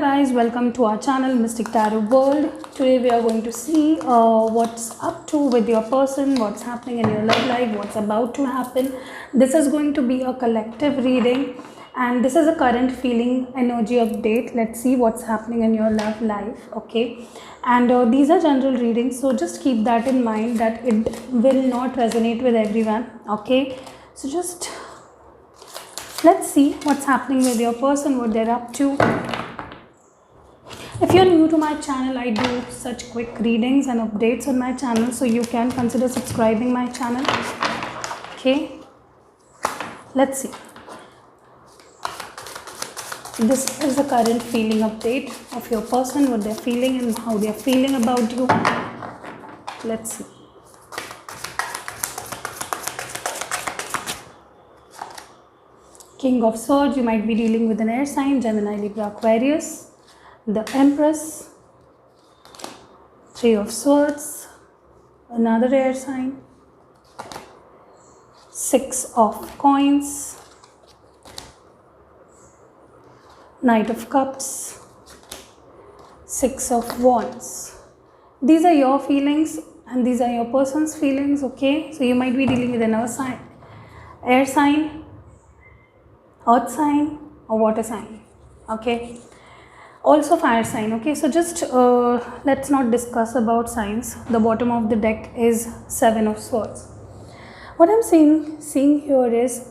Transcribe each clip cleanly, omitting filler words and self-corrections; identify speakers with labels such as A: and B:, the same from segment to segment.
A: guys, welcome to our channel Mystic Tarot World. Today we are going to see what's up to with your person, what's happening in your love life, what's about to happen. This is going to be a collective reading and this is a current feeling energy update. Let's see what's happening in your love life, okay? And these are general readings, so just keep that in mind that it will not resonate with everyone, okay? So just let's see what's happening with your person, what they're up to. If you're new to my channel, I do such quick readings and updates on my channel, so you can consider subscribing my channel. Okay, let's see. This is a current feeling update of your person, what they're feeling and how they're feeling about you. Let's see. King of Swords, you might be dealing with an air sign, Gemini, Libra, Aquarius. The Empress, Three of Swords, another air sign, Six of Coins, Knight of Cups, Six of Wands. These are your feelings and these are your person's feelings, okay? So you might be dealing with an air sign, earth sign or water sign, okay? Also fire sign, okay? So just let's not discuss about signs. The bottom of the deck is Seven of Swords. What I'm seeing here is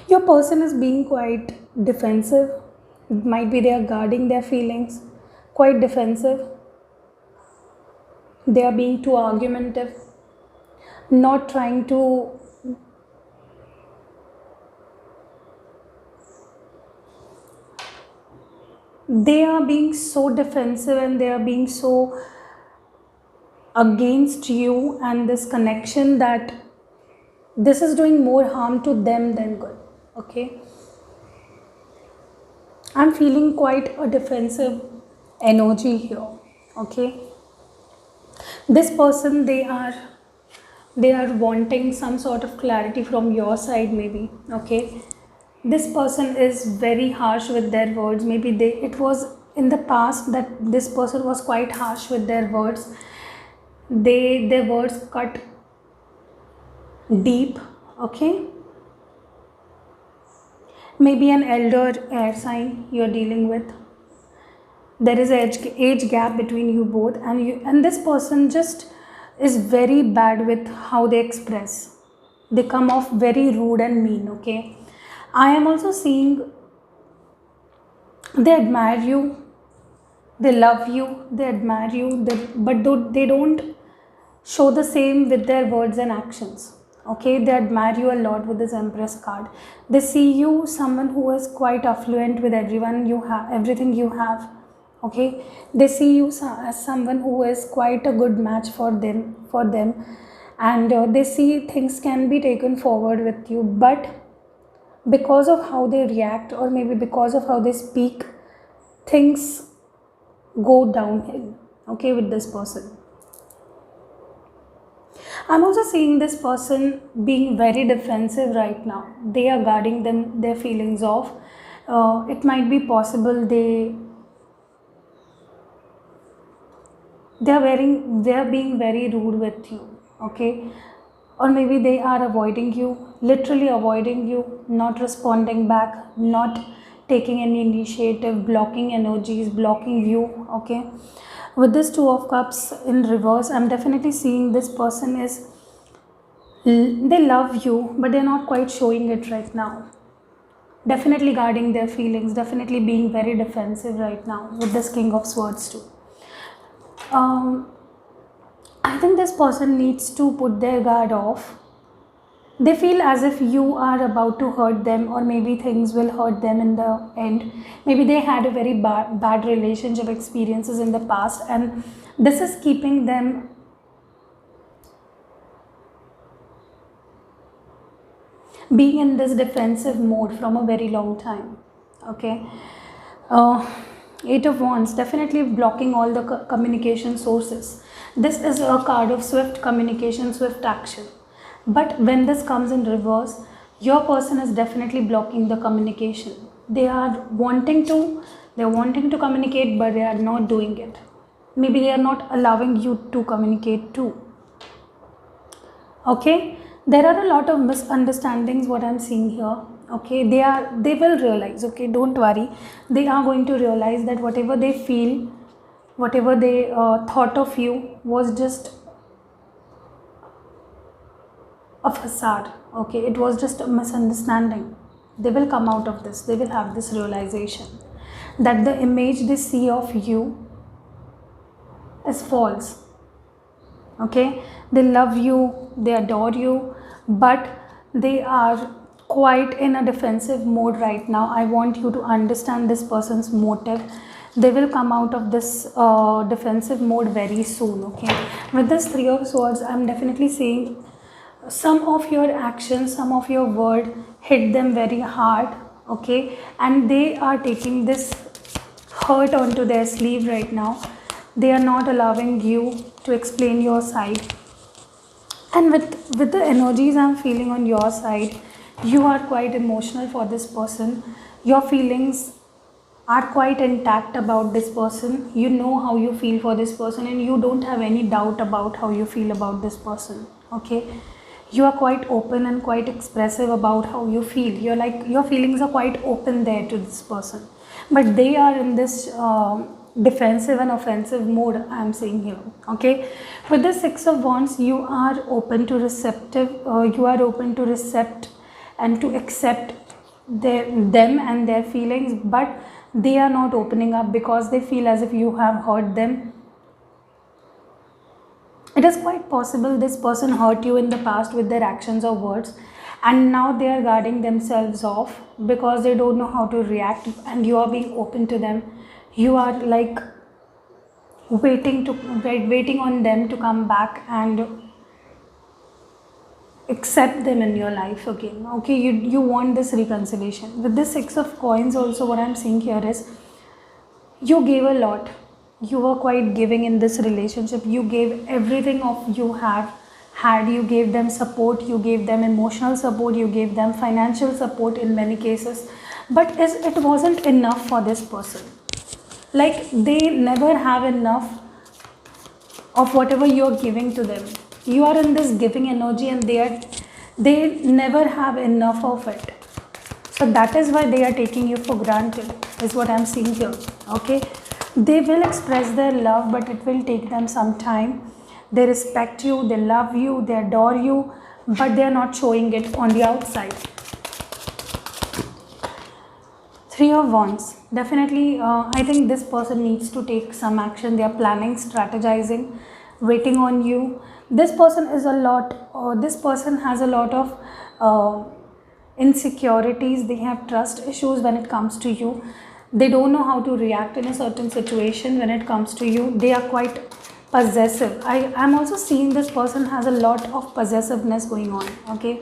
A: your person is being quite defensive. It might be they are guarding their feelings, quite defensive. They are being too argumentative, not trying to they are being so defensive and they are being so against you and this connection that this is doing more harm to them than good, okay? I'm feeling quite a defensive energy here, okay? This person, they are wanting some sort of clarity from your side maybe, okay? This person is very harsh with their words. Maybe it was in the past that this person was quite harsh with their words. Their words cut deep, okay? Maybe an elder air sign you're dealing with. There is an age gap between you both, and this person just is very bad with how they express. They come off very rude and mean, okay? I am also seeing they admire you, they love you, they admire you, but they don't show the same with their words and actions. Okay, they admire you a lot with this Empress card. They see you someone who is quite affluent with everything you have. Okay, they see you as someone who is quite a good match for them, and they see things can be taken forward with you, but because of how they react or maybe because of how they speak, things go downhill, okay, with this person. I'm also seeing this person being very defensive right now. They are guarding their feelings off. It might be possible they are being very rude with you, okay? Or maybe they are avoiding you, literally avoiding you, not responding back, not taking any initiative, blocking energies, blocking you, okay? With this Two of Cups in reverse, I'm definitely seeing this person they love you, but they're not quite showing it right now. Definitely guarding their feelings, definitely being very defensive right now with this King of Swords too. I think this person needs to put their guard off. They feel as if you are about to hurt them, or maybe things will hurt them in the end. Maybe they had a very bad relationship experiences in the past, and this is keeping them being in this defensive mode from a very long time, okay? Eight of Wands, definitely blocking all the communication sources. This is a card of swift communication, swift action. But when this comes in reverse, your person is definitely blocking the communication. They are wanting to communicate, but they are not doing it. Maybe they are not allowing you to communicate too. Okay, there are a lot of misunderstandings what I'm seeing here. Okay, they will realize, okay, don't worry, they are going to realize that whatever they feel, whatever they thought of you was just a facade. Okay, it was just a misunderstanding. They will come out of this, they will have this realization that the image they see of you is false. Okay, they love you, they adore you, but they are quite in a defensive mode right now. I want you to understand this person's motive. They will come out of this defensive mode very soon. Okay, with this Three of Swords, I'm definitely seeing some of your actions, some of your word hit them very hard. Okay, and they are taking this hurt onto their sleeve right now. They are not allowing you to explain your side, and with the energies I'm feeling on your side, you are quite emotional for this person. Your feelings are quite intact about this person. You know how you feel for this person, and you don't have any doubt about how you feel about this person. Okay, you are quite open and quite expressive about how you feel. You're like, your feelings are quite open there to this person, but they are in this defensive and offensive mode, I'm seeing here. Okay, with the Six of Wands, you are open to you are open to accept and to accept them and their feelings, but they are not opening up because they feel as if you have hurt them. It is quite possible this person hurt you in the past with their actions or words, and now they are guarding themselves off because they don't know how to react, and you are being open to them. You are like waiting on them to come back and accept them in your life again. Okay, you want this reconciliation. With this Six of Coins also, what I'm seeing here is you gave a lot. You were quite giving in this relationship. You gave everything of you have had. You gave them support, you gave them emotional support, you gave them financial support in many cases, but it wasn't enough for this person. Like, they never have enough of whatever you're giving to them. You are in this giving energy, and they never have enough of it. So that is why they are taking you for granted, is what I'm seeing here. Okay, they will express their love, but it will take them some time. They respect you, they love you, they adore you, but they are not showing it on the outside. Three of Wands. Definitely, I think this person needs to take some action. They are planning, strategizing, waiting on you. This person has a lot of insecurities. They have trust issues when it comes to you. They don't know how to react in a certain situation when it comes to you. They are quite possessive. I'm also seeing this person has a lot of possessiveness going on. Okay,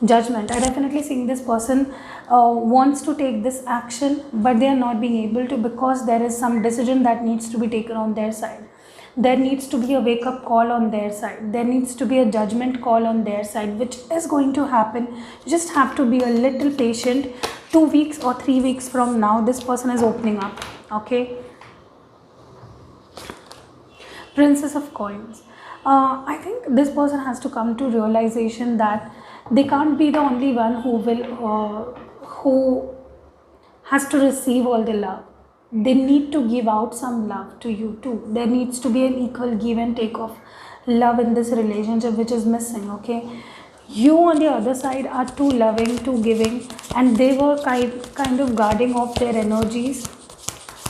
A: Judgment. I definitely seeing this person wants to take this action, but they are not being able to because there is some decision that needs to be taken on their side. There needs to be a wake-up call on their side. There needs to be a judgment call on their side, which is going to happen. You just have to be a little patient. 2 weeks or 3 weeks from now, this person is opening up. Okay, Princess of Coins. I think this person has to come to realization that they can't be the only one who has to receive all the love. They need to give out some love to you too. There needs to be an equal give and take of love in this relationship, which is missing. Okay, you on the other side are too loving, too giving, and they were kind of guarding off their energies.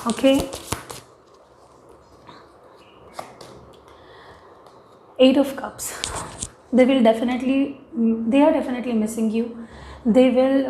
A: Okay, Eight of Cups. They are definitely missing you. They will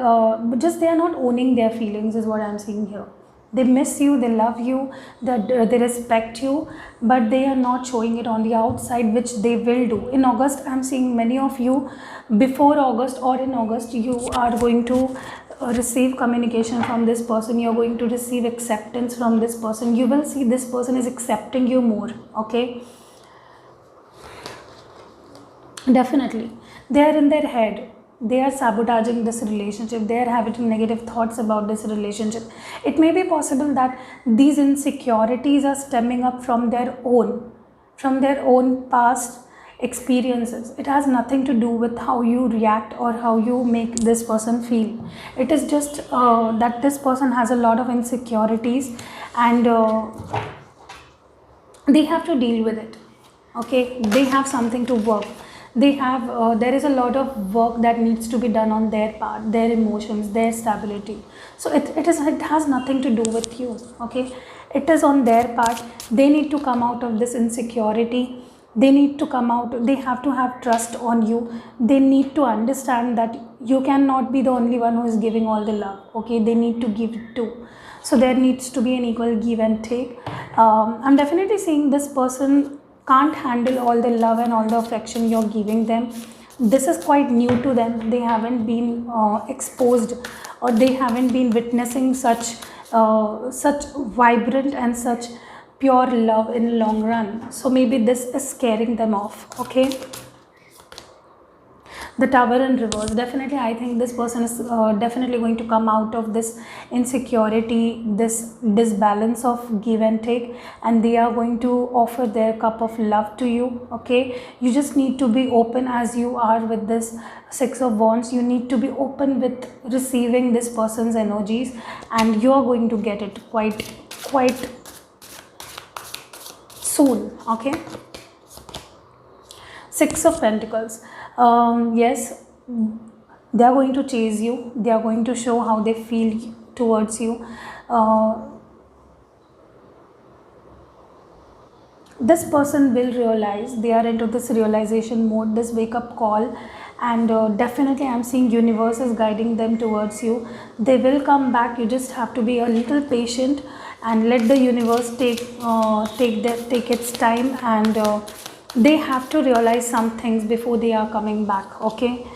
A: they are not owning their feelings, is what I'm seeing here. They miss you, they love you, they respect you, but they are not showing it on the outside, which they will do. In August, I'm seeing many of you, before August or in August, you are going to receive communication from this person. You're going to receive acceptance from this person. You will see this person is accepting you more. Okay, definitely, they are in their head. they are sabotaging this relationship, they are having negative thoughts about this relationship. It may be possible that these insecurities are stemming up from their own past experiences. It has nothing to do with how you react or how you make this person feel. It is just that this person has a lot of insecurities, and they have to deal with it. Okay, they have something to work. They have there is a lot of work that needs to be done on their part, their emotions, their stability. So it has nothing to do with you. Okay, it is on their part. They need to come out of this insecurity. They need to come out. They have to have trust on you. They need to understand that you cannot be the only one who is giving all the love. Okay, they need to give it too. So there needs to be an equal give and take. I'm definitely seeing this person can't handle all the love and all the affection you're giving them. This is quite new to them. They haven't been exposed, or they haven't been witnessing such vibrant and such pure love in long run. So maybe this is scaring them off. Okay, the Tower in reverse. Definitely, I think this person is definitely going to come out of this insecurity, this disbalance of give and take, and they are going to offer their cup of love to you. Okay, you just need to be open as you are with this Six of Wands. You need to be open with receiving this person's energies, and you are going to get it quite soon. Okay, Six of Pentacles. Yes, they are going to chase you. They are going to show how they feel towards you. This person will realize, they are into this realization mode, this wake up call, and definitely I'm seeing universe is guiding them towards you. They will come back. You just have to be a little patient and let the universe take its time, and they have to realize some things before they are coming back. Okay,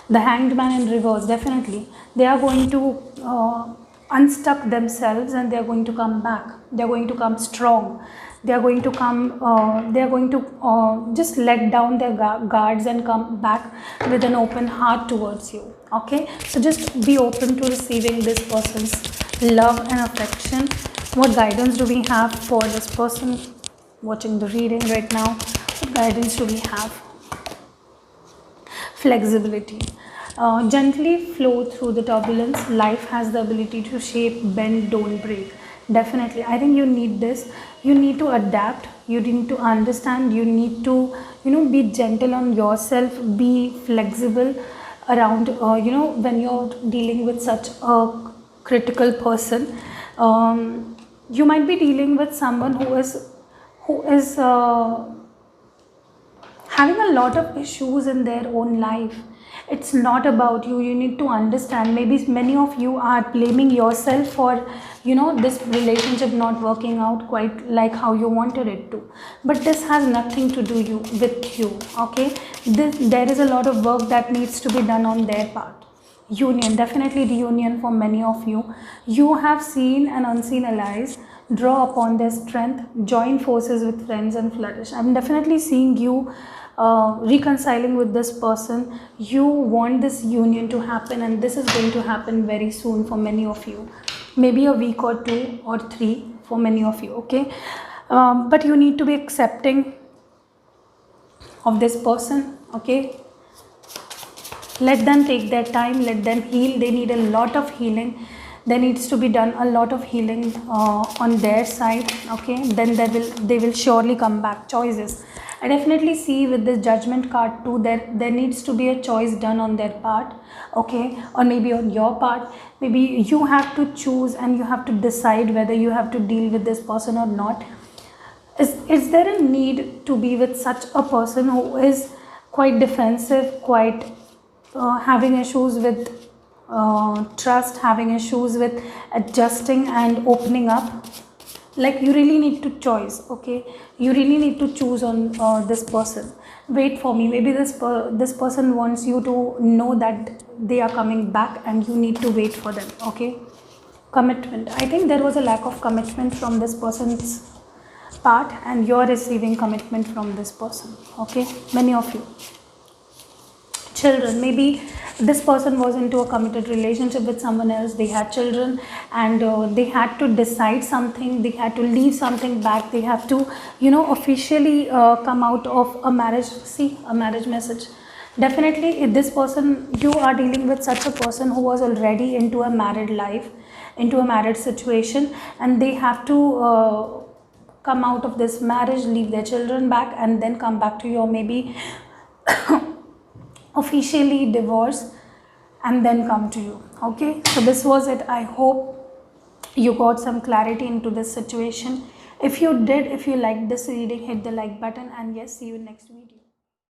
A: the Hanged Man in reverse. Definitely they are going to unstuck themselves, and they are going to come back. They are going to come strong. They are going to come they are going to just let down their guards and come back with an open heart towards you. Okay, so just be open to receiving this person's love and affection. What guidance do we have for this person watching the reading right now? What guidance do we have? Flexibility. Gently flow through the turbulence. Life has the ability to shape, bend, don't break. Definitely, I think you need this. You need to adapt. You need to understand. You need to, be gentle on yourself. Be flexible around, when you're dealing with such a critical person. You might be dealing with someone who is having a lot of issues in their own life. It's not about you. You need to understand. Maybe many of you are blaming yourself for this relationship not working out quite like how you wanted it to, but this has nothing to do with you. Okay, there is a lot of work that needs to be done on their part. Union, definitely reunion for many of you. You have seen and unseen allies. Draw upon their strength, join forces with friends and flourish. I'm definitely seeing you reconciling with this person. You want this union to happen, and this is going to happen very soon for many of you. Maybe a week or 2 or 3 for many of you. Okay, but you need to be accepting of this person. Okay, let them take their time, let them heal. They need a lot of healing. There needs to be done a lot of healing on their side. Okay, then they will surely come back. Choices, I definitely see with this Judgment card too, there needs to be a choice done on their part. Okay, or maybe on your part. Maybe you have to choose and you have to decide whether you have to deal with this person or not. Is there a need to be with such a person who is quite defensive, quite having issues with trust, having issues with adjusting and opening up? Like, you really need to choose. Okay, you really need to choose on this person. Wait for me. Maybe this person wants you to know that they are coming back, and you need to wait for them. Okay, commitment. I think there was a lack of commitment from this person's part, and you're receiving commitment from this person. Okay, many of you. Children, maybe this person was into a committed relationship with someone else, they had children, and they had to decide something, they had to leave something back, they have to, you know, officially come out of a marriage. See, a marriage message. Definitely, if this person, you are dealing with such a person who was already into a married life, into a married situation, and they have to come out of this marriage, leave their children back, and then come back to you, or maybe officially divorce and then come to you. Okay, so this was it. I hope you got some clarity into this situation. If you did, if you liked this reading, hit the like button, and yes, see you in next video.